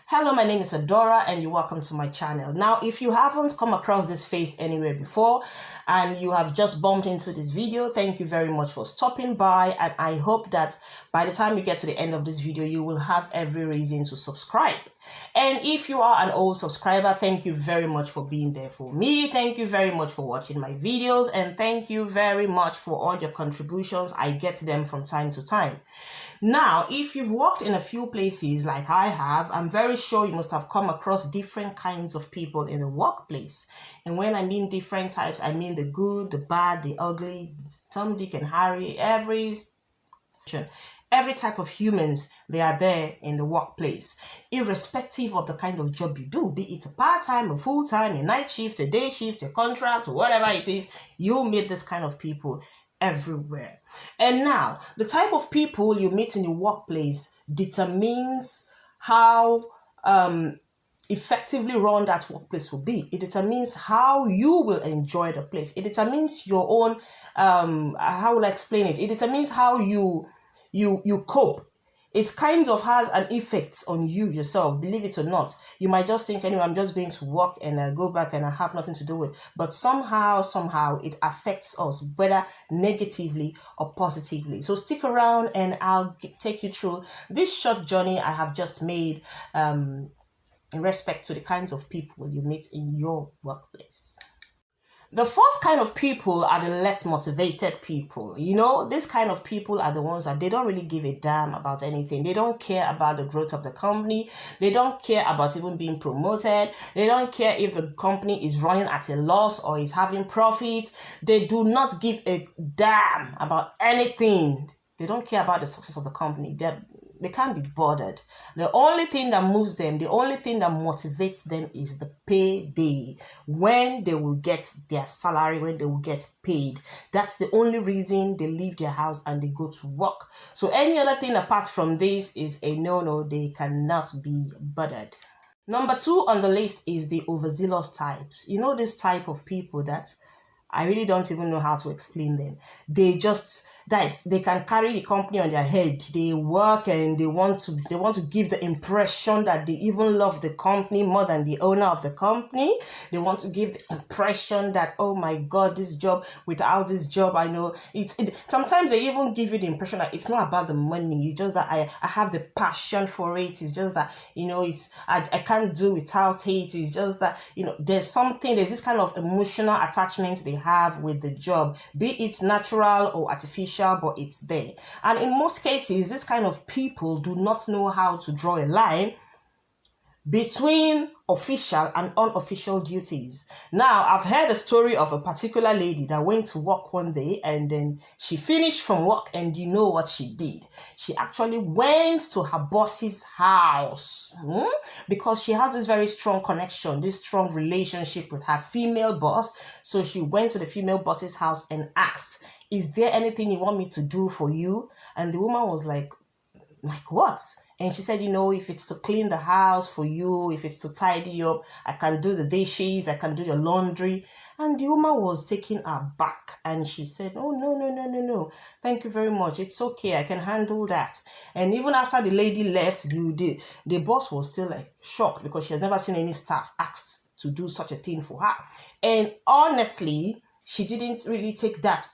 Hello, my name is Adora and you're welcome to my channel. Now, if you haven't come across this face anywhere before and you have just bumped into this video, thank you very much for stopping by, and I hope that by the time you get to the end of this video, you will have every reason to subscribe. And if you are an old subscriber, thank you very much for being there for me. Thank you very much for watching my videos, and thank you very much for all your contributions. I get them from time to time. Now, if you've worked in a few places like I have, I'm very sure you must have come across different kinds of people in the workplace. And when I mean different types, I mean the good, the bad, the ugly, Tom, Dick, and Harry, every type of humans, they are there in the workplace, irrespective of the kind of job you do, be it a part-time, a full-time, a night shift, a day shift, a contract, or whatever it is, you'll meet this kind of people everywhere. And now, the type of people you meet in the workplace determines how effectively run that workplace will be. It determines how you will enjoy the place. It determines your own, how will I explain it? It determines how you cope. It kind of has an effect on you yourself, believe it or not. You might just think, anyway, I'm just going to work and I go back and I have nothing to do with it. But somehow it affects us, whether negatively or positively. So stick around and I'll take you through this short journey I have just made in respect to the kinds of people you meet in your workplace. The first kind of people are the less motivated people. You know, this kind of people are the ones that they don't really give a damn about anything. They don't care about the growth of the company. They don't care about even being promoted. They don't care if the company is running at a loss or is having profit. They do not give a damn about anything. They don't care about the success of the company. They can't be bothered. The only thing that moves them, the only thing that motivates them is the payday. When they will get their salary, when they will get paid. That's the only reason they leave their house and they go to work. So any other thing apart from this is a no-no. They cannot be bothered. Number 2 on the list is the overzealous types. You know, this type of people that I really don't even know how to explain them. They can carry the company on their head. They work and they want to give the impression that they even love the company more than the owner of the company. They want to give the impression that, oh my God, this job, without this job, I know sometimes they even give you the impression that it's not about the money. It's just that I have the passion for it. It's just that, you know, I can't do without it. It's just that, you know, there's this kind of emotional attachment they have with the job, be it natural or artificial, but it's there. And in most cases, this kind of people do not know how to draw a line between official and unofficial duties. Now, I've heard a story of a particular lady that went to work one day and then she finished from work, and you know what she did? She actually went to her boss's house because she has this very strong connection, this strong relationship with her female boss. So she went to the female boss's house and asked, is there anything you want me to do for you? And the woman was like what? And she said, you know, if it's to clean the house for you, if it's to tidy up, I can do the dishes, I can do your laundry. And the woman was taken aback and she said, oh, no. Thank you very much. It's okay. I can handle that. And even after the lady left, the boss was still like shocked because she has never seen any staff asked to do such a thing for her. And honestly, she didn't really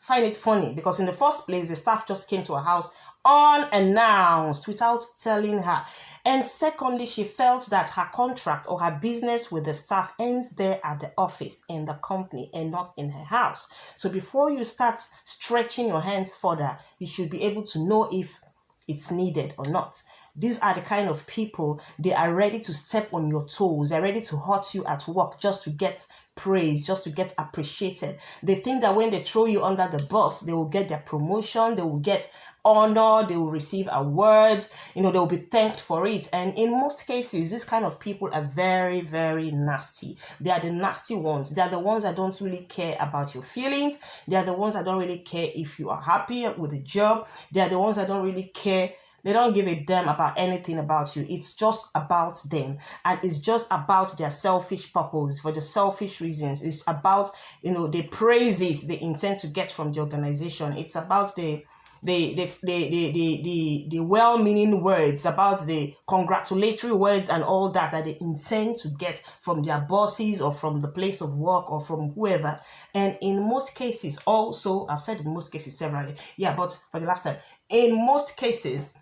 find it funny, because in the first place, the staff just came to her house unannounced without telling her. And secondly, she felt that her contract or her business with the staff ends there at the office in the company and not in her house. So before you start stretching your hands further, you should be able to know if it's needed or not. These are the kind of people, they are ready to step on your toes. They're ready to hurt you at work just to get praise, just to get appreciated. They think that when they throw you under the bus, they will get their promotion, they will get honor, they will receive awards, you know, they will be thanked for it. And in most cases, these kind of people are very, very nasty. They are the nasty ones. They are the ones that don't really care about your feelings. They are the ones that don't really care if you are happy with the job. They are the ones that don't really care. They don't give a damn about anything about you. It's just about them. And it's just about their selfish purpose, for the selfish reasons. It's about, you know, the praises they intend to get from the organization. It's about the the well-meaning words, about the congratulatory words and all that they intend to get from their bosses or from the place of work or from whoever. And in most cases, also, I've said in most cases severally, yeah, but for the last time, in most cases,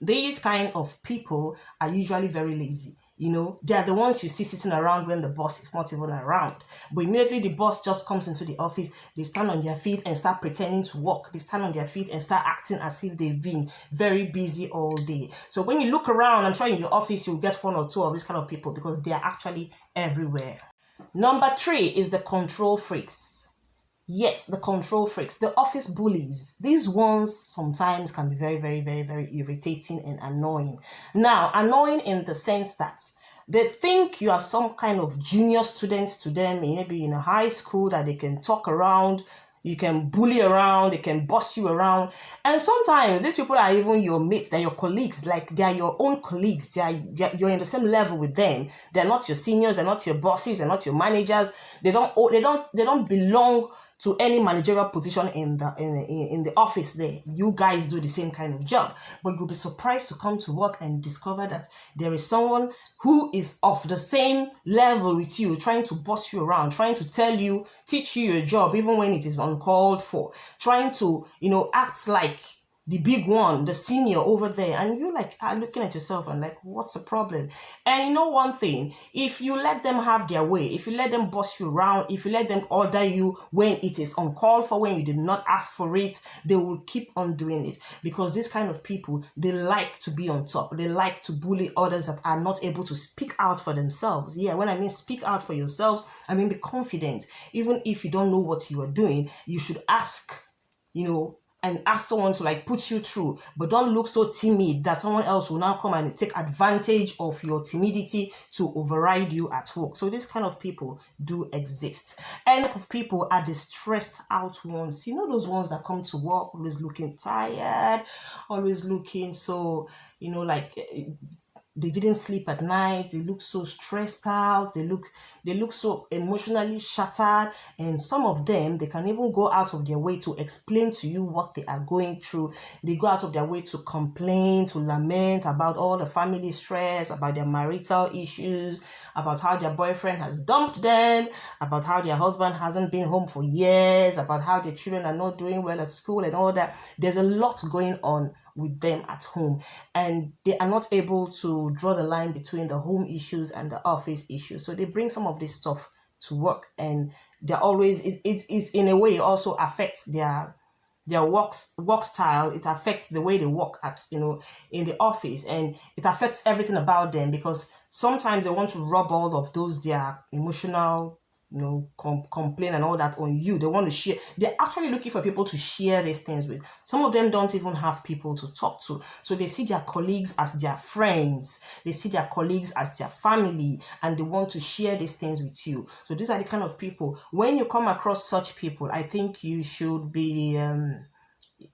these kind of people are usually very lazy. They are the ones you see sitting around when the boss is not even around. But immediately the boss just comes into the office, they stand on their feet and start pretending to work. They stand on their feet and start acting as if they've been very busy all day. So when you look around, I'm sure in your office, you'll get one or two of these kind of people because they are actually everywhere. Number 3 is the control freaks. Yes, the control freaks, the office bullies. These ones sometimes can be very, very, very, very irritating and annoying. Now, annoying in the sense that they think you are some kind of junior student to them, maybe in a high school, that they can talk around, you can bully around, they can boss you around. And sometimes these people are even your mates, they're your colleagues, like they're your own colleagues. You're in the same level with them. They're not your seniors, they're not your bosses, they're not your managers. They don't belong to any managerial position in the office there. You guys do the same kind of job, but you'll be surprised to come to work and discover that there is someone who is of the same level with you, trying to boss you around, trying to teach you your job, even when it is uncalled for, trying to, act like the big one, the senior over there, and you are looking at yourself and like, what's the problem? And one thing, if you let them have their way, if you let them boss you around, if you let them order you when it is uncalled for, when you did not ask for it, they will keep on doing it, because these kind of people, they like to be on top. They like to bully others that are not able to speak out for themselves. Yeah, when I mean speak out for yourselves, I mean be confident. Even if you don't know what you are doing, you should ask, and ask someone to put you through, but don't look so timid that someone else will now come and take advantage of your timidity to override you at work. So these kind of people do exist. And of people are the stressed out ones. Those ones that come to work always looking tired, always looking so, they didn't sleep at night. They look so stressed out. They look so emotionally shattered. And some of them, they can even go out of their way to explain to you what they are going through. They go out of their way to complain, to lament about all the family stress, about their marital issues, about how their boyfriend has dumped them, about how their husband hasn't been home for years, about how their children are not doing well at school and all that. There's a lot going on with them at home, and they are not able to draw the line between the home issues and the office issues. So they bring some of this stuff to work, and they're always, it's in a way, it also affects their work style. It affects the way they work at, in the office, and it affects everything about them, because sometimes they want to rub all of those, their emotional, complain and all that on you. They want to share. They're actually looking for people to share these things with. Some of them don't even have people to talk to. So they see their colleagues as their friends. They see their colleagues as their family, and they want to share these things with you. So these are the kind of people, when you come across such people, I think you should be,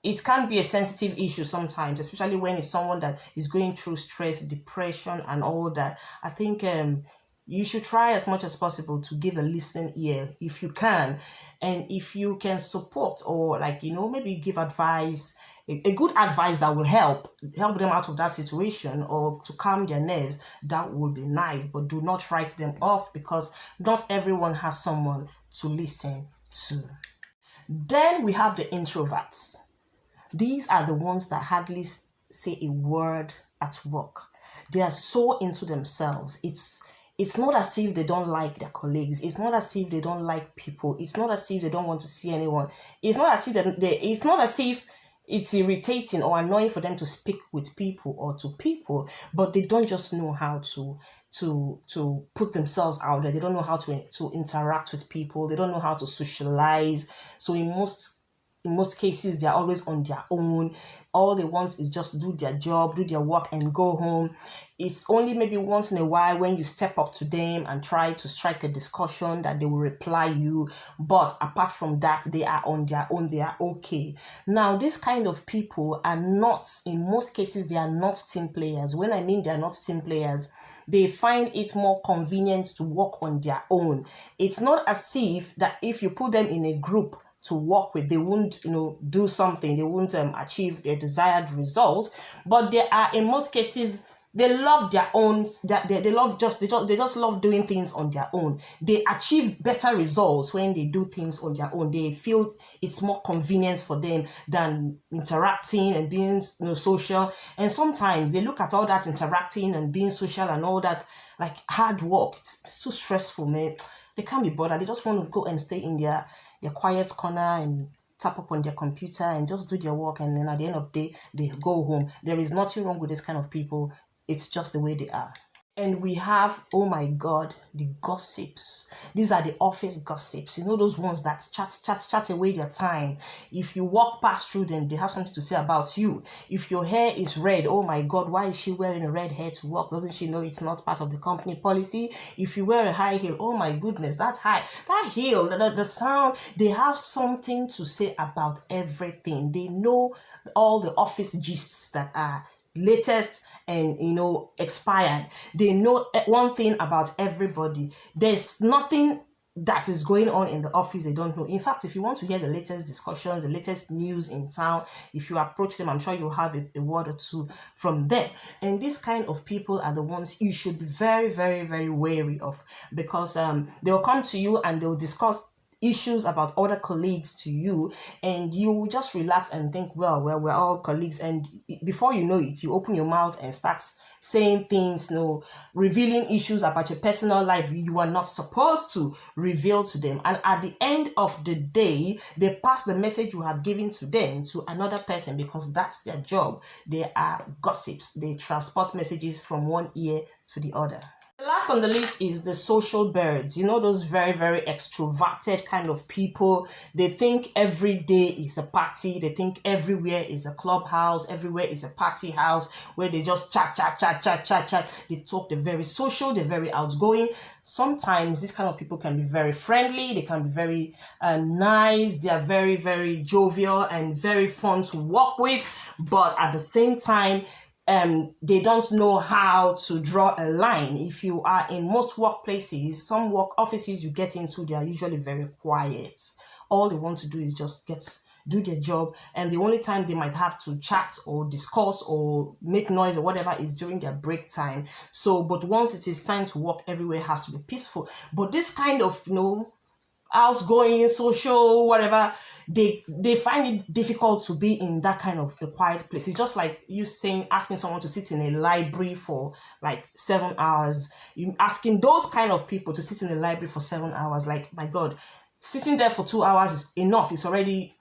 it can be a sensitive issue sometimes, especially when it's someone that is going through stress, depression, and all that. I think you should try as much as possible to give a listening ear if you can. And if you can support, or maybe give advice, a good advice that will help them out of that situation, or to calm their nerves, that would be nice. But do not write them off, because not everyone has someone to listen to. Then we have the introverts. These are the ones that hardly say a word at work. They are so into themselves. It's not as if they don't like their colleagues. It's not as if they don't like people. It's not as if they don't want to see anyone. It's not as if it's not as if it's irritating or annoying for them to speak with people or to people, but they don't just know how to put themselves out there. They don't know how to interact with people. They don't know how to socialize. So in most cases, they're always on their own. All they want is just do their job, do their work, and go home. It's only maybe once in a while when you step up to them and try to strike a discussion that they will reply you. But apart from that, they are on their own. They are okay. Now, this kind of people are not, in most cases, they are not team players. When I mean they are not team players, they find it more convenient to work on their own. It's not as if that if you put them in a group to work with. They won't, do something. They won't achieve their desired results. But they are, in most cases, they love their own. They just love doing things on their own. They achieve better results when they do things on their own. They feel it's more convenient for them than interacting and being social. And sometimes they look at all that interacting and being social and all that like hard work. It's too stressful, man. They can't be bothered. They just want to go and stay in their quiet corner and tap up on their computer and just do their work, and then at the end of the day they go home. There is nothing wrong with this kind of people. It's just the way they are. And we have, oh my God, the gossips. These are the office gossips. Those ones that chat away their time. If you walk past through them, they have something to say about you. If your hair is red, oh my God, why is she wearing a red hair to work? Doesn't she know it's not part of the company policy? If you wear a high heel, oh my goodness, that heel, the sound, they have something to say about everything. They know all the office gists that are latest and expired. They know one thing about everybody. There's nothing that is going on in the office they don't know. In fact, if you want to hear the latest discussions, the latest news in town, if you approach them, I'm sure you'll have a word or two from them. And these kind of people are the ones you should be very, very, very wary of, because they'll come to you and they'll discuss issues about other colleagues to you, and you just relax and think, well, we're all colleagues, and before you know it, you open your mouth and start saying things, revealing issues about your personal life you are not supposed to reveal to them. And at the end of the day, they pass the message you have given to them to another person, because that's their job. They are gossips. They transport messages from one ear to the other. The last on the list is the social birds. Those very, very extroverted kind of people. They think every day is a party. They think everywhere is a clubhouse. Everywhere is a party house where they just chat. They talk. They're very social. They're very outgoing. Sometimes these kind of people can be very friendly. They can be very nice. They are very, very jovial and very fun to work with. But at the same time, they don't know how to draw a line. If you are in most workplaces, some work offices you get into, they are usually very quiet. All they want to do is just do their job, and the only time they might have to chat or discuss or make noise or whatever is during their break time. So, but once it is time to work, everywhere has to be peaceful. But this kind of, outgoing, social, whatever, they find it difficult to be in that kind of a quiet place. It's just like you asking someone to sit in a library for like 7 hours. You asking those kind of people to sit in a library for 7 hours, like, my God, sitting there for 2 hours is enough. It's already,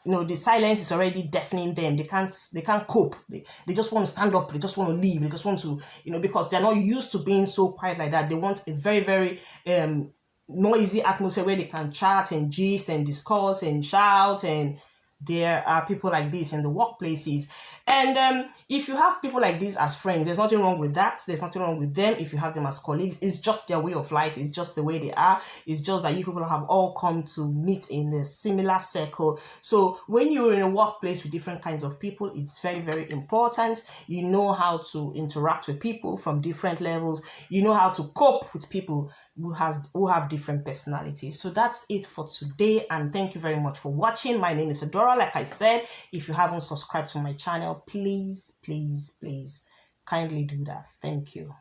the silence is already deafening them. They can't cope. They just want to stand up. They just want to leave. They just want to, because they're not used to being so quiet like that. They want a very, very noisy atmosphere where they can chat and gist and discuss and shout. And there are people like this in the workplaces. And if you have people like this as friends, there's nothing wrong with that. There's nothing wrong with them if you have them as colleagues. It's just their way of life. It's just the way they are. It's just that you people have all come to meet in a similar circle. So when you're in a workplace with different kinds of people, it's very, very important. You know how to interact with people from different levels. You know how to cope with people who have different personalities. So that's it for today, and thank you very much for watching. My name is Adora. Like I said, if you haven't subscribed to my channel, please kindly do that. Thank you.